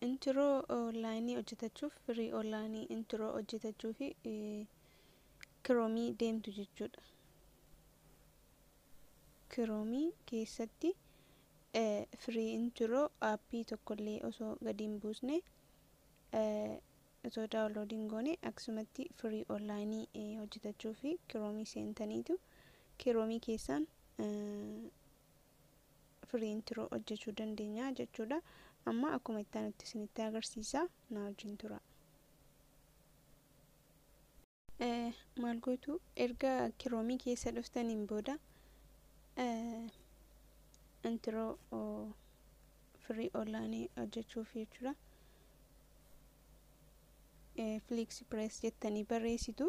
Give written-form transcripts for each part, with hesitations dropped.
intro online hojjetachuuf free online intro hojjetachuuf Chrome deemtu jechuudha. Chrome keessatti free intro appii tokkollee osoo gadi hin buusne osoo downloading goone akkasumatti free online hojjetachuuf Chrome seentaniitu Chrome keessaan free intro hojjechuu dandeenya jechuudha. Amma akkuma itti nutti isinitti agarsiisa na wajjin tura. Maal gootu erga Chrome keessa dhuftaniin booda intro free online hojjechuuf jechuudha. Flix press jettanii barreessitu.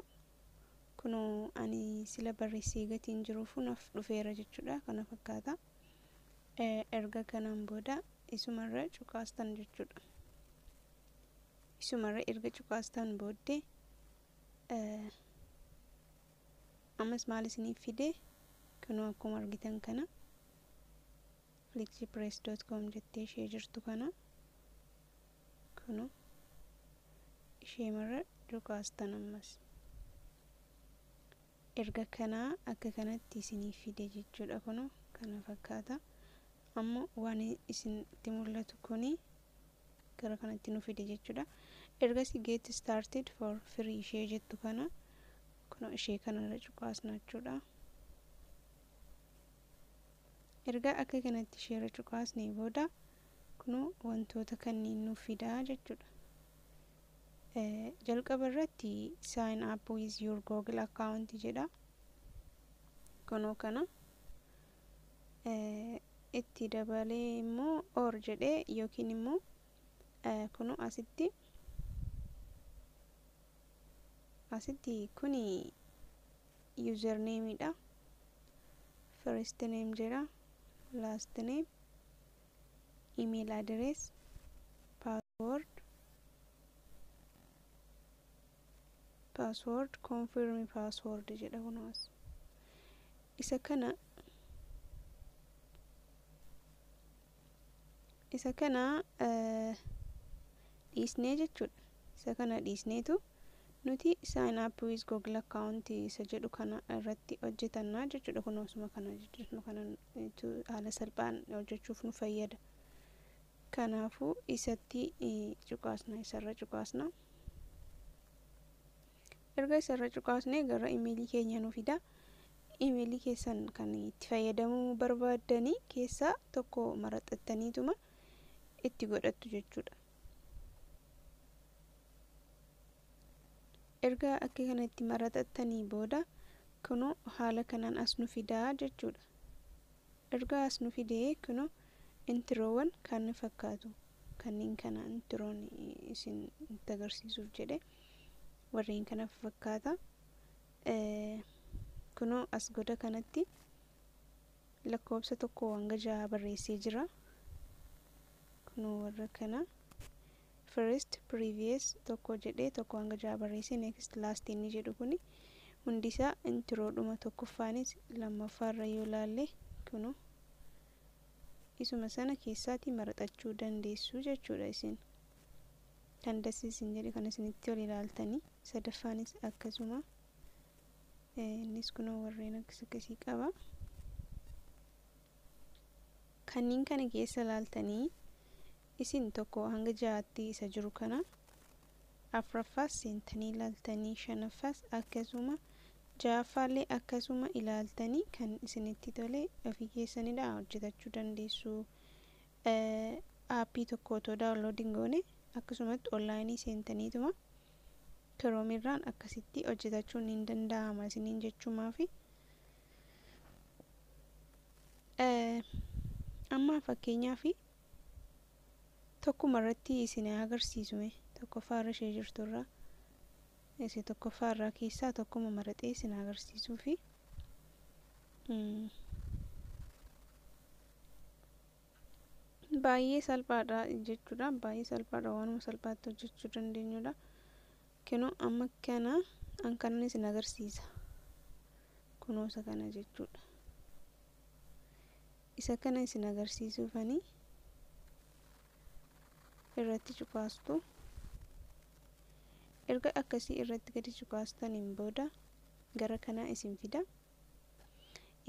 Kunoo ani sila barreessee gatiin jiruuf naaf dhufeera jechuudha. Kana fakkaata. Erga kanaan booda isumarra cuqaastan jechuudha. Isumarra erga cuqaastan booddee ammas maal isiniif fide kunoo akkuma argitan kana flexipress.com jettee ishee jirtu kana kunoo isheemarra cuqaastan ammas erga kana akka kanatti isiniif fide jechuudha. Kunoo kana fakkaata. Amma waan isinitti mul'atu kuni gara kanatti nu fide jechuudha. Ergasii get started for free ishee jettu kana kunoo ishee kanarra cuqaasna jechuudha. Erga akka kanatti isheerra cuqaasnee booda kunoo wantoota kanneen nu fidaa jechuudha. Jalqaba irratti sign up with your Google account jedha. Kunoo kana itti dabalee immoo or jedhee yookiin immoo kunoo asitti kuni username dha. First name jedha, last name, email address, password confirm password jedha. Kunoo isa kana dhiisnee jechuudha. Isa kana dhiisneetu nuti sign up with Google account isa jedhu kana irratti hojjetanna jechuudha. Kunoosuma kana jechuudha. Kana haala salphaan hojjechuuf nu fayyada. Kanaafuu isatti cuqaasna, isarra cuqaasna. Erga isarra cuqaasnee gara emailii keenya nu fida. Emailii keessan kan itti fayyadamuu barbaadanii keessaa tokko maraxattaniituma itti godhattu jechuudha. Erga akka kanatti maraxattanii booda kunoo haala kanaan as nu fidaa jechuudha. Erga as nu fidee kunoo introowwan kan fakkaatu kanneen kana introon isin itti agarsiisuuf jedhe warreen kana fakkaata. Kunoo as goda kanatti lakkoofsa tokko hanga 6 barreessee jira. Kunoo warra kana first previous tokko jedhee tokko hanga 6 barreessee next last inni jedhu kuni hundisaa intro dhuma tokkoffaanis lammaffaarra yoo laalle kunoo isuma sana keessaatti maraxachuu dandeessu jechuudha. Isin kan dasiisin jedhe kan isinitti ol ilaaltanii sadaffaanis akkasuma innis kunoo warreen akkasii qaba. Kanneen kana keessa laaltanii isin tokko hanga 6tti isa jiru kana afraffaas seentanii ilaaltanii shanaffaas akkasuma ja'affaallee akkasuma ilaaltanii kan isinitti tole ofii keessanidha hojjetachuu dandeessu. Aappii tokko otoo downloading goone akkasumatti online seentaniituma Chrome irraan akkasitti hojjetachuun hin danda'ama isiniin jechuumaafi amma fakkeenyaaf tokkuma irratti isin agarsiisume tokkoffaarra ishee jirturraa isa tokkoffaarraa keessaa tokkuma maraxee isin agarsiisuufi baay'ee salphaadha jechuudha. Baay'ee salphaadha, waanuma salphaatti hojjechuu dandeenyudha. Kunoo amma kana an kanan isin agarsiisa kunoo isa kana jechuudha. Isa kana isin agarsiisuufani irratti cuqaastu. Erga akkasii irratti gadi cuqaastaniin booda gara kana isin fida.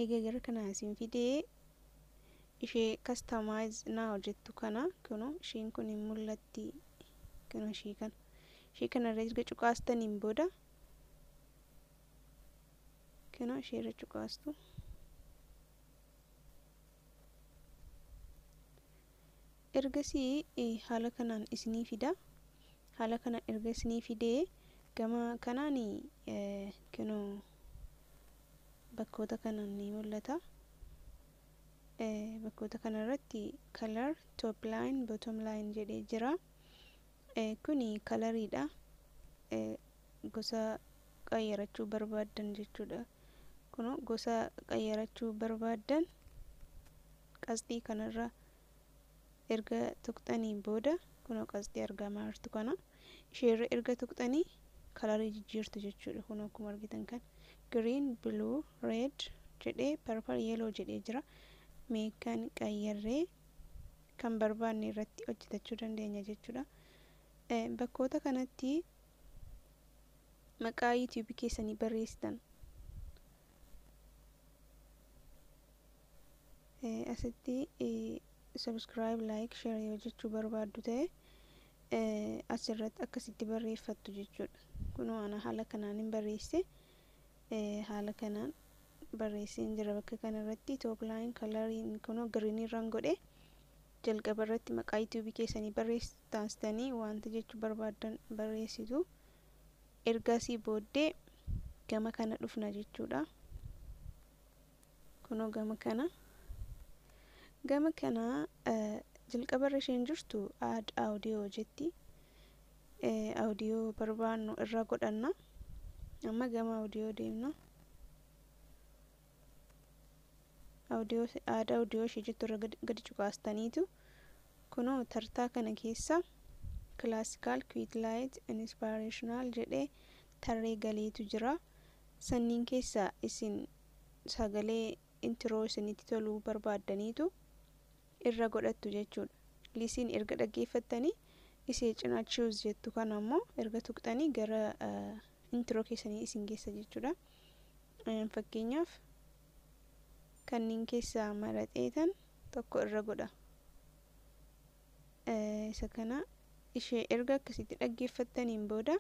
Egaa gara kana isin fidee ishee customize naa hojjettu kana kunoo isheen kun hin mul'atti. Kunoo ishee kana irra erga cuqaastaniin booda kunoo ishee irra cuqaastu. Ergasii haala kanaan isinii fida. Haala kana erga isinii fidee gama kanaan kunoo bakkoota kanaan ni mul'ata. Bakkoota kana irratti color top line bottom line jedhee jira. Kuni coloriidha. Gosa qayyarachuu barbaadan jechuudha. Kunoo gosa qayyarachuu barbaadan qasxii kanarra erga tuqxanii booda kunoo qasxii argamaa jirtu kana isheerra erga tuqxanii kalarii jijjiirtu jechuudha. Kunoo akkuma argitan kan green blue red jedhee purple yellow jedhee jira. Meeqaan qayyarree kan barbaanne irratti hojjetachuu dandeenya jechuudha. Bakkoota kanatti maqaa YouTube keessanii barreessitan asitti subscribe like share yoo jechuu barbaaddu ta'e asirratti akkasitti barreeffattu jechuudha. Kunoo ana haala kanaan hin barreesse haala kanaan barreesseen jira. Bakka kanarratti top line coloriin kunoo green irraan godhe jalqaba irratti maqaa YouTube keessanii barreessitanii wanta jechuu barbaadan barreessitu. Ergasii booddee gama kana dhufna jechuudha. Kunoo gama kana jalqaba irra isheen jirtu add audio jetti. Audio barbaannu irra godhanna. Amma gama audio deemna. Add audio ishee jettu irra gadi cuqaastaniitu kunoo tartaa kana keessa classical quick light inspirational jedhee tarree galeetu jira. Sanniin keessaa isin sagalee intro isinitti toluu barbaadaniitu irra godhattu jechuudha. Lisiin erga dhaggeeffattanii isee cinaa choose jettu kana ammoo erga tuqxanii gara intro keessanii isin geessa jechuudha. Fakkeenyaaf kanneen keessaa maradheetan tokko irra godha. Isa kana ishee erga akkasitti dhaggeeffattaniin booda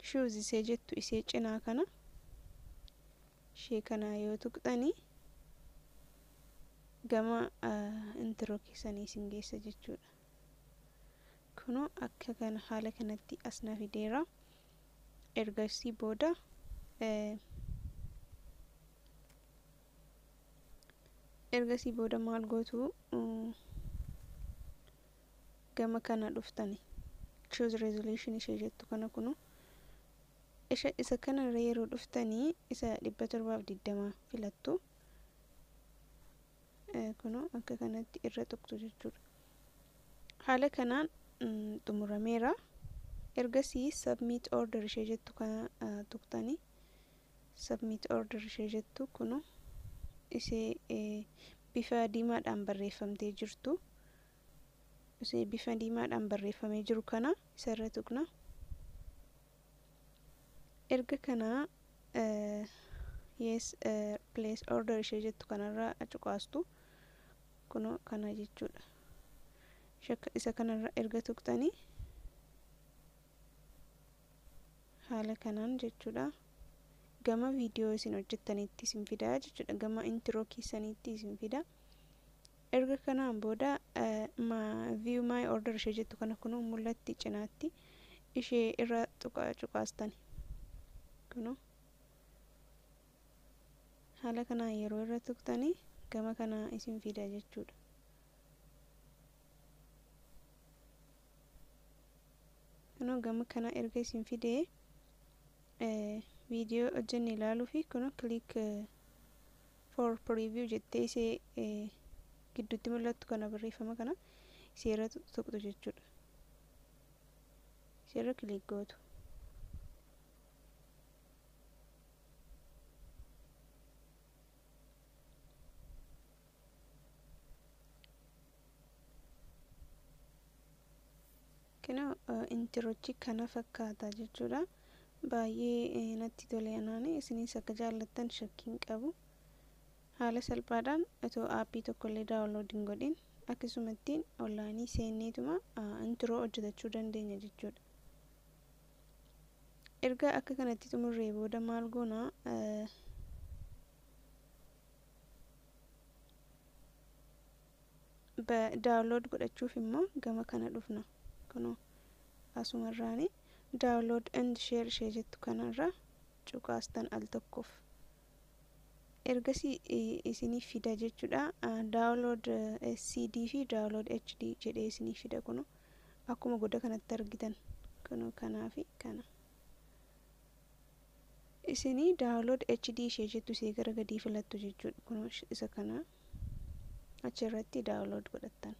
choose isee jettu isee cinaa kana ishee kana yoo tuqxanii gama intro keessanii isin geessa jechuudha. Kunoo akka kana haala kanatti as na fideera. Ergasii booda maal gootu gama kana dhuftani choose resolution ishee jettu kana kunoo isa kana irra yeroo dhuftanii isa 720 filattu. Kunoo akka kanatti irra tuqtu jechuudha. Haala kanaan xumurameera. Ergasii submit order ishee jettu kana tuqxanii submit order ishee jettu kunoo isee bifa diimaadhaan barreeffamtee jirtu. Isee bifa diimaadhaan barreeffamee jiru kana isarra tuqna. Erga kana yes place order ishee jettu kanarra cuqaastu. Kunoo kana jechuudha. Isa kanarra erga tuqxanii haala kanaan jechuudha. Gama viidiyoo isin hojjettanitti isin fida jechuudha. Gama intro keessanitti isin fida. Erga kanaan booda view my order ishee jettu kana kunoo mul'atti cinaatti ishee irra cuqaastani. Kunoo haala kanaan yeroo irra tuqxanii gama kana isin fida jechuudha. Kunoo gama kana erga isin fidee viidiyoo hojjenne ilaaluu fi kunoo click for preview jettee isee gidduutti mul'attu kana barreeffama kana iseerra tuqxu jechuudha. Iseerra click gootu. kunoo intirochi kana fakkaata jechuudha. Baay'ee natti tole anaani isinis akka jaallattan shakkiin qabu. Haala salphaadhaan otoo aappii tokkollee daawunlood hin godhin akkasumatti onlaayinii seenneetuma intiroo hojjetachuu dandeenya jechuudha. Erga akka kanatti xumurree booda maal goona daawunlood godhachuuf immoo gama kana dhufna. Kunoo asumarraani daawunlood and sheer ishee jettu kanarra cuqaastan al tokkoof. Ergasii isiniif fida jechuudha. Daawunlood CD fi daawunlood HD jedhee isiniif fida kunoo akkuma godha kanatti argitan. Kunoo kanaa fi kana. Isinii daawunlood HD ishee jettu isee gara gadii filattu jechuudha. Kunoo isa kana achirratti daawunlood godhattan.